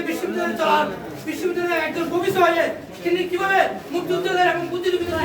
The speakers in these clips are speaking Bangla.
বিশ্ববিদ্যালয়ে চলার বিশ্ববিদ্যালয়ের একজন প্রফেসর হয়ে তিনি কিভাবে মুক্তিযোদ্ধাদের এবং বুদ্ধিজীবীদের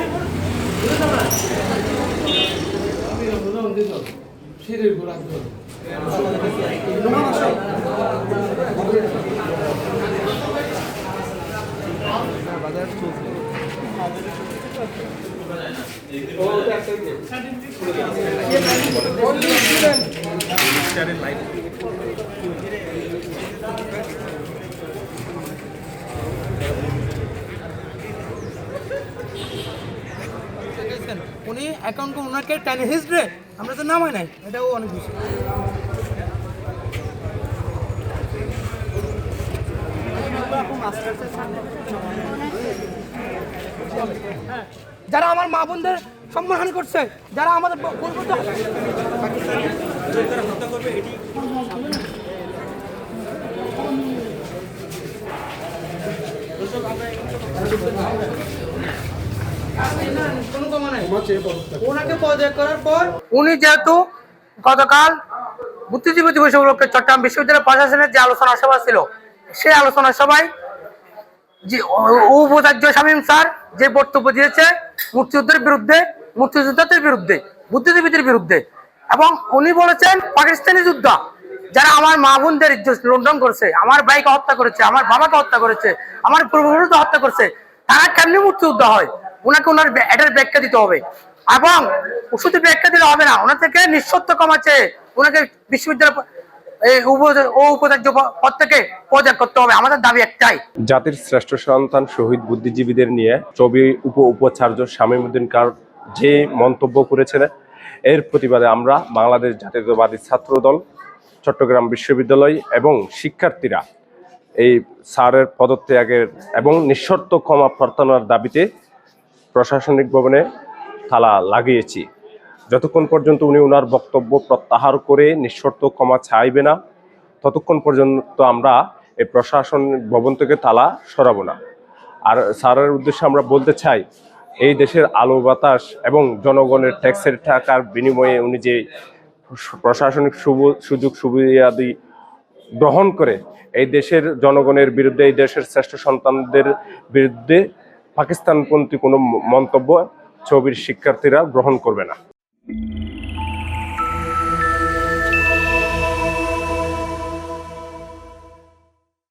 উনি অ্যাকাউন্ট ওনাকে টেনে হিস্ট্রে আমরা তো নামাই নাই, এটাও অনেক বেশি। যারা আমার মা বোনদের সম্মানহানি করছে, যারা আমাদের ওনাকে পদত্যাগ করার পর উনি যেহেতু গতকাল বুদ্ধিজীবী দিবস উপলক্ষে চট্টগ্রাম বিশ্ববিদ্যালয় প্রশাসনের যে আলোচনা সভা ছিল, সেই আলোচনা সভায় যে উপাচার্য শামীম স্যার যে বক্তব্য দিয়েছে মুক্তিযুদ্ধের বিরুদ্ধে, মুক্তিযোদ্ধাদের বিরুদ্ধে, বুদ্ধিজীবীদের বিরুদ্ধে, এবং উনি বলেছেন পাকিস্তানি যোদ্ধা যারা আমার মা বোনদের ইজ্জত লুণ্ঠন করছে, আমার ভাইকে হত্যা করেছে, আমার বাবাকে হত্যা করেছে, আমার পূর্বপুরুষকে হত্যা করছে, তারা কেমনি মুক্তিযোদ্ধা হয়, ওনাকে ওনার এটার ব্যাখ্যা দিতে হবে। এবং শুধু ব্যাখ্যা দিলে হবে না, ওনার থেকে নিঃশর্ত কমাচ্ছে ওনাকে বিশ্ববিদ্যালয় উপাচার্য পদ থেকে পদত্যাগ করতে হবে। আমাদের দাবি একটাই, জাতির শ্রেষ্ঠ সন্তান শহীদ বুদ্ধিজীবীদের নিয়ে উপাচার্য শামীম উদ্দিন খান যে মন্তব্য করেছেন, এর প্রতিবাদে আমরা বাংলাদেশ জাতীয়তাবাদী ছাত্রদল, চট্টগ্রাম বিশ্ববিদ্যালয় এবং শিক্ষার্থীরা এই স্যারের পদত্যাগের এবং নিঃশর্ত ক্ষমা প্রার্থনার দাবিতে প্রশাসনিক ভবনে তালা লাগিয়েছি। যতক্ষণ পর্যন্ত উনি ওনার বক্তব্য প্রত্যাহার করে নিঃশর্ত ক্ষমা চাইবে না, ততক্ষণ পর্যন্ত আমরা এই প্রশাসনিক ভবন থেকে তালা সরাবো না। আর স্যারের উদ্দেশ্যে আমরা বলতে চাই, এই দেশের আলো বাতাস এবং জনগণের ট্যাক্সের টাকার বিনিময়ে উনি যে প্রশাসনিক সুযোগ সুবিধাদি গ্রহণ করে এই দেশের জনগণের বিরুদ্ধে, এই দেশের শ্রেষ্ঠ সন্তানদের বিরুদ্ধে পাকিস্তানপন্থী কোনো মন্তব্য ছবির শিক্ষার্থীরা গ্রহণ করবে না।